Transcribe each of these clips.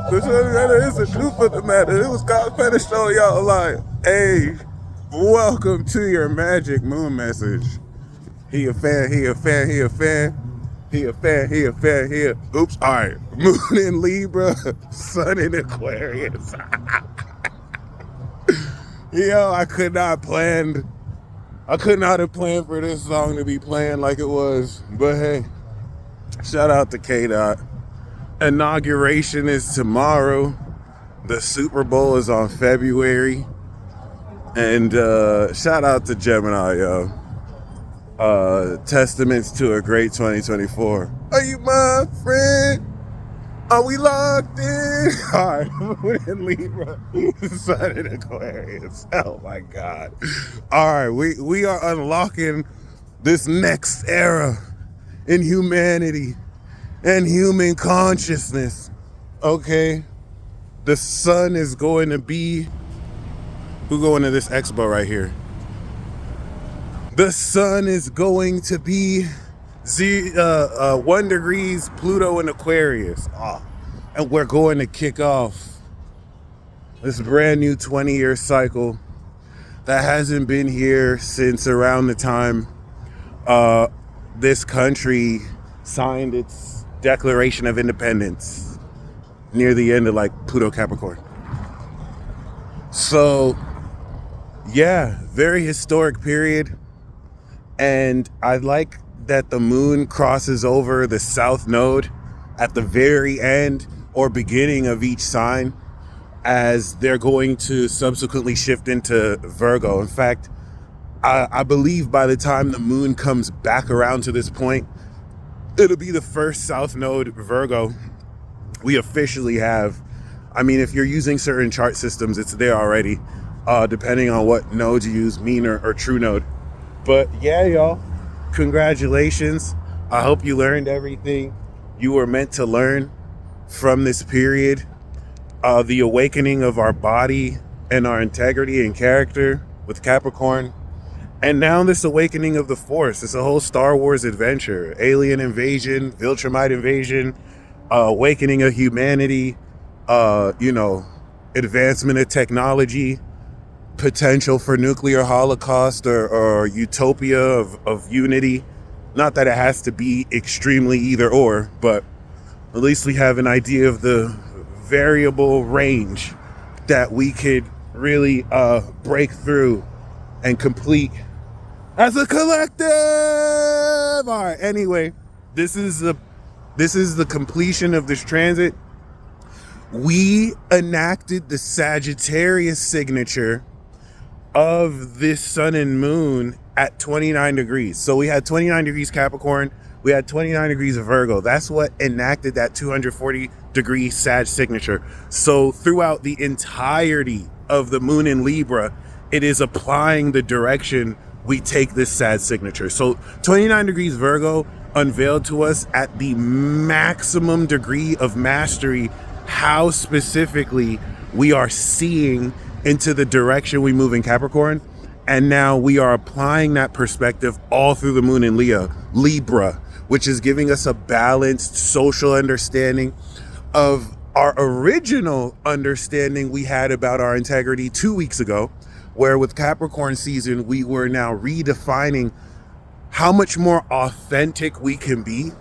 That is the truth of the matter. It was God finna show y'all like, hey, welcome to your magic moon message. He a fan, he a fan, he a fan. He a fan, he a fan, he a... Oops, all right. Moon in Libra, Sun in Aquarius. Yo, I could not have planned for this song to be playing like it was. But hey, shout out to K-Dot. Inauguration is tomorrow. The Super Bowl is on February. And shout out to Gemini, yo. Testaments to a great 2024. Are you my friend? Are we locked in? All right, we're in Libra, Sun in Aquarius. Oh my God. All right, we are unlocking this next era in humanity and human consciousness. Okay, the sun is going to be, we're going to this expo right here. The sun is going to be 1 degrees Pluto and Aquarius. And we're going to kick off this brand new 20-year cycle that hasn't been here since around the time this country signed its Declaration of Independence near the end of like Pluto Capricorn. So yeah, very historic period. And I like that the moon crosses over the south node at the very end or beginning of each sign, as they're going to subsequently shift into Virgo. In fact, I believe by the time the moon comes back around to this point, it'll be the first south node Virgo we officially have. I mean, if you're using certain chart systems, it's there already, depending on what nodes you use, mean or true node. But yeah, y'all, congratulations. I hope you learned everything you were meant to learn from this period. The awakening of our body and our integrity and character with Capricorn. And now this awakening of the Force. It's a whole Star Wars adventure. Alien invasion, Viltrumite invasion, awakening of humanity, advancement of technology, potential for nuclear holocaust or utopia of unity. Not that it has to be extremely either or, but at least we have an idea of the variable range that we could really break through and complete as a collective. All right, anyway, this is the completion of this transit. We enacted the Sagittarius signature of this sun and moon at 29 degrees. So we had 29 degrees Capricorn, we had 29 degrees of Virgo. That's what enacted that 240 degree Sag signature. So throughout the entirety of the moon in Libra, it is applying the direction we take this Sag signature. So 29 degrees Virgo unveiled to us at the maximum degree of mastery how specifically we are seeing into the direction we move in Capricorn. And now we are applying that perspective all through the moon in Libra, which is giving us a balanced social understanding of our original understanding we had about our integrity 2 weeks ago, where with Capricorn season, we were now redefining how much more authentic we can be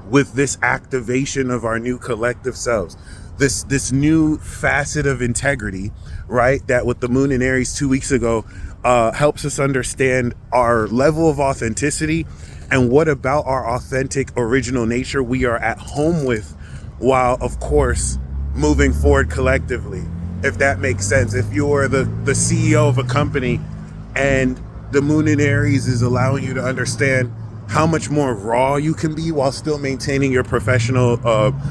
with this activation of our new collective selves. This new facet of integrity, right? That with the moon in Aries 2 weeks ago, helps us understand our level of authenticity and what about our authentic original nature we are at home with, while of course moving forward collectively, if that makes sense. If you're the CEO of a company and the moon in Aries is allowing you to understand how much more raw you can be while still maintaining your professional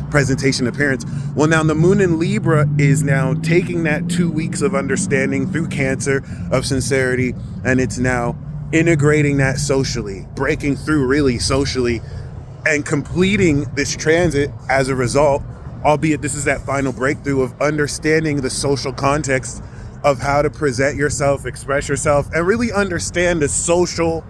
presentation appearance. Well, now the moon in Libra is now taking that 2 weeks of understanding through Cancer of sincerity, and it's now integrating that socially, breaking through really socially, and completing this transit as a result, albeit this is that final breakthrough of understanding the social context of how to present yourself, express yourself, and really understand the social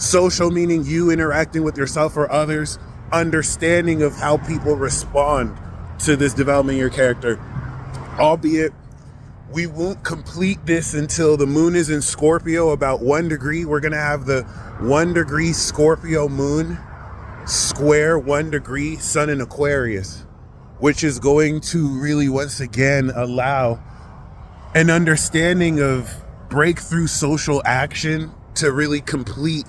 Social meaning you interacting with yourself or others, understanding of how people respond to this development of your character. Albeit, we won't complete this until the moon is in Scorpio, about 1 degree. We're going to have the 1 degree Scorpio moon square 1 degree sun in Aquarius, which is going to really once again allow an understanding of breakthrough social action to really complete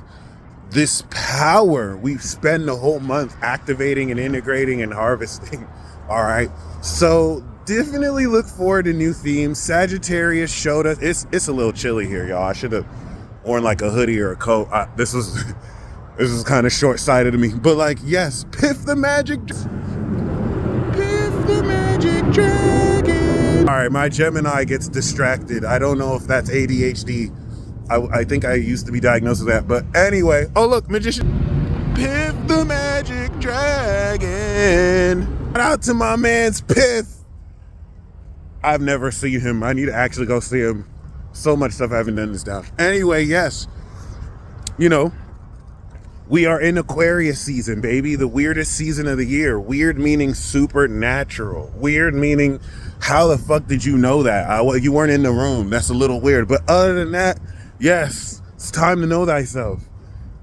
this power we spend the whole month activating and integrating and harvesting. All right. So definitely look forward to new themes. Sagittarius showed us, it's a little chilly here, y'all. I should have worn like a hoodie or a coat. This was kind of short-sighted of me. But like, yes, Piff the Magic Dragon. All right, my Gemini gets distracted. I don't know if that's ADHD. I think I used to be diagnosed with that. But anyway, oh look, Magician. Piff the Magic Dragon. Shout out to my man's Piff. I've never seen him. I need to actually go see him. So much stuff I haven't done this down. Anyway, yes. You know, we are in Aquarius season, baby. The weirdest season of the year. Weird meaning supernatural. Weird meaning, how the fuck did you know that? You weren't in the room. That's a little weird. But other than that, yes, it's time to know thyself.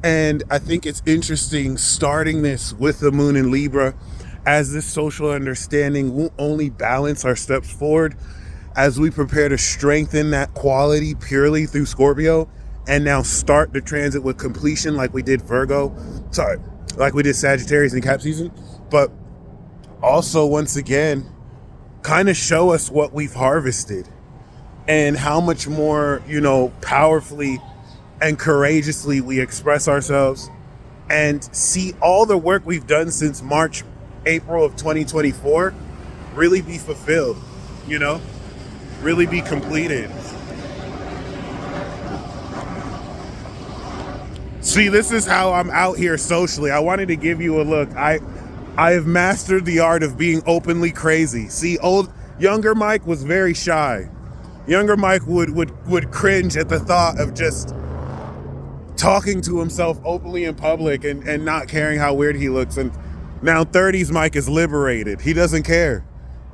And I think it's interesting starting this with the moon in Libra, as this social understanding won't only balance our steps forward as we prepare to strengthen that quality purely through Scorpio, and now start the transit with completion like we did like we did Sagittarius in Cap season, but also once again kind of show us what we've harvested and how much more, you know, powerfully and courageously we express ourselves, and see all the work we've done since April of 2024 really be fulfilled, you know, really be completed. See, this is how I'm out here socially. I wanted to give you a look. I have mastered the art of being openly crazy. See, younger Mike was very shy. Younger Mike would cringe at the thought of just talking to himself openly in public and not caring how weird he looks. And now 30s Mike is liberated. He doesn't care.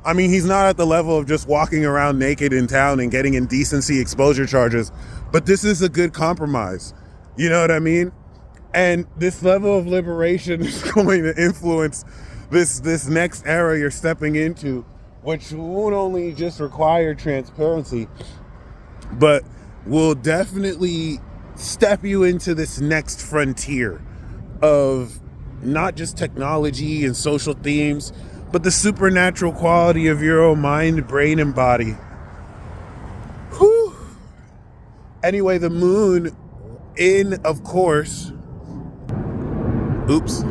I mean, he's not at the level of just walking around naked in town and getting indecency exposure charges, but this is a good compromise. You know what I mean? And this level of liberation is going to influence this next era you're stepping into, which won't only just require transparency, but will definitely step you into this next frontier of not just technology and social themes, but the supernatural quality of your own mind, brain, and body. Whew. Anyway, the moon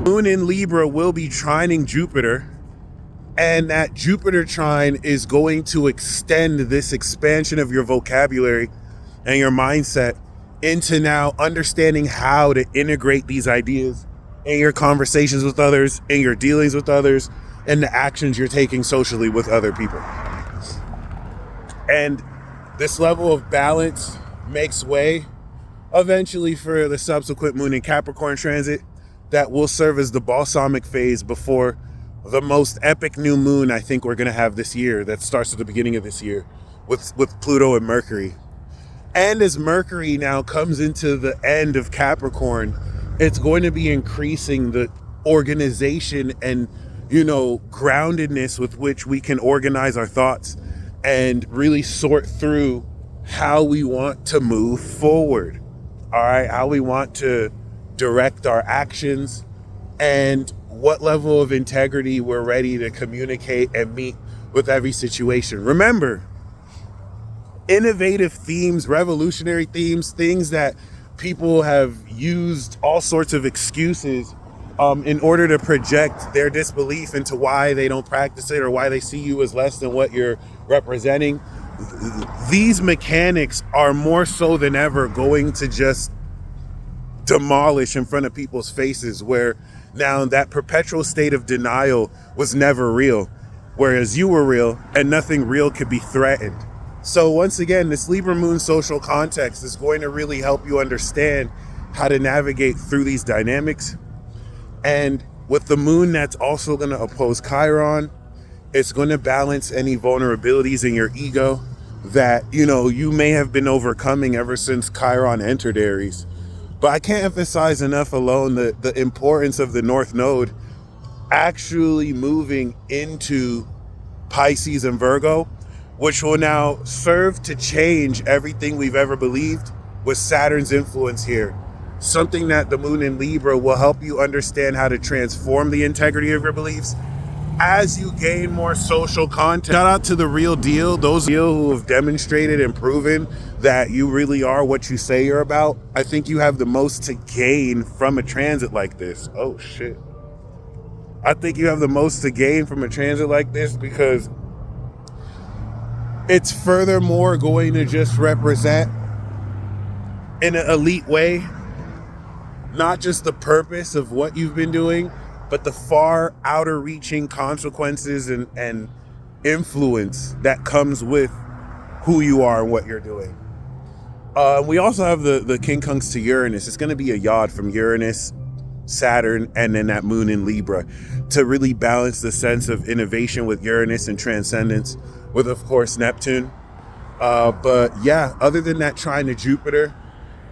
moon in Libra will be trining Jupiter, and that Jupiter trine is going to extend this expansion of your vocabulary and your mindset into now understanding how to integrate these ideas in your conversations with others, in your dealings with others, and the actions you're taking socially with other people. And this level of balance makes way eventually for the subsequent moon in Capricorn transit that will serve as the balsamic phase before the most epic new moon I think we're going to have this year, that starts at the beginning of this year with Pluto and Mercury. And as Mercury now comes into the end of Capricorn, it's going to be increasing the organization and, you know, groundedness with which we can organize our thoughts and really sort through how we want to move forward. All right, how we want to direct our actions and what level of integrity we're ready to communicate and meet with every situation. Remember, innovative themes, revolutionary themes, things that people have used all sorts of excuses in order to project their disbelief into why they don't practice it or why they see you as less than what you're representing. These mechanics are more so than ever going to just demolish in front of people's faces, where now that perpetual state of denial was never real, whereas you were real and nothing real could be threatened. So once again, this Libra moon social context is going to really help you understand how to navigate through these dynamics. And with the moon that's also going to oppose Chiron, it's going to balance any vulnerabilities in your ego that, you may have been overcoming ever since Chiron entered Aries. But I can't emphasize enough alone the importance of the North Node actually moving into Pisces and Virgo, which will now serve to change everything we've ever believed with Saturn's influence here. Something that the moon in Libra will help you understand how to transform the integrity of your beliefs as you gain more social contact. Shout out to the real deal, those who have demonstrated and proven that you really are what you say you're about. I think you have the most to gain from a transit like this. Oh shit. I think you have the most to gain from a transit like this because it's furthermore going to just represent in an elite way not just the purpose of what you've been doing, but the far outer reaching consequences and influence that comes with who you are and what you're doing. We also have the quincunx to Uranus. It's going to be a yod from Uranus, Saturn, and then that moon in Libra to really balance the sense of innovation with Uranus and transcendence with, of course, Neptune. But yeah, other than that trine to Jupiter,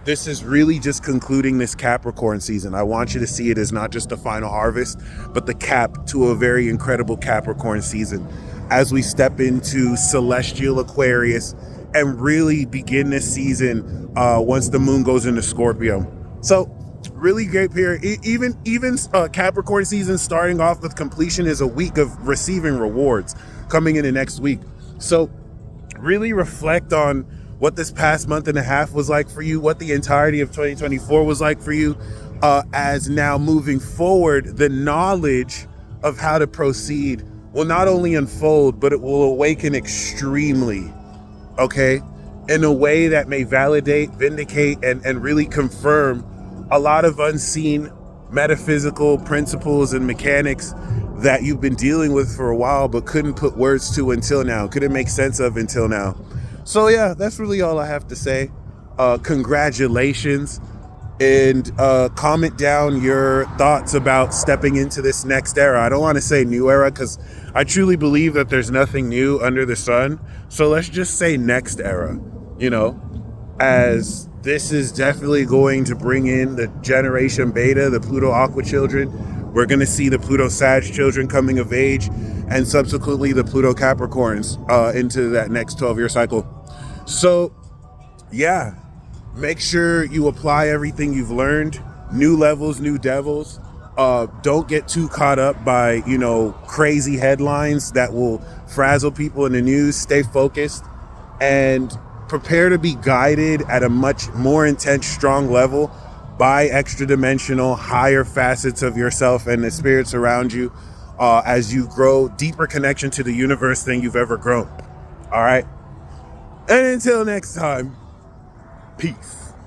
this is really just concluding this Capricorn season. I want you to see it as not just the final harvest, but the cap to a very incredible Capricorn season as we step into celestial Aquarius and really begin this season once the moon goes into Scorpio. So really great period. Even Capricorn season starting off with completion is a week of receiving rewards coming in the next week. So really reflect on what this past month and a half was like for you, what the entirety of 2024 was like for you, as now moving forward, the knowledge of how to proceed will not only unfold, but it will awaken extremely, okay, in a way that may validate, vindicate, and really confirm a lot of unseen metaphysical principles and mechanics that you've been dealing with for a while, but couldn't put words to until now, couldn't make sense of until now. So yeah, that's really all I have to say. Congratulations, and comment down your thoughts about stepping into this next era. I don't want to say new era because I truly believe that there's nothing new under the sun. So let's just say next era, as this is definitely going to bring in the generation beta, the Pluto Aqua children. We're going to see the Pluto Sag children coming of age, and subsequently the Pluto Capricorns into that next 12-year cycle. So yeah, make sure you apply everything you've learned. New levels, new devils. Don't get too caught up by, crazy headlines that will frazzle people in the news. Stay focused and prepare to be guided at a much more intense, strong level by extra dimensional, higher facets of yourself and the spirits around you as you grow deeper connection to the universe than you've ever grown. All right. And until next time, peace.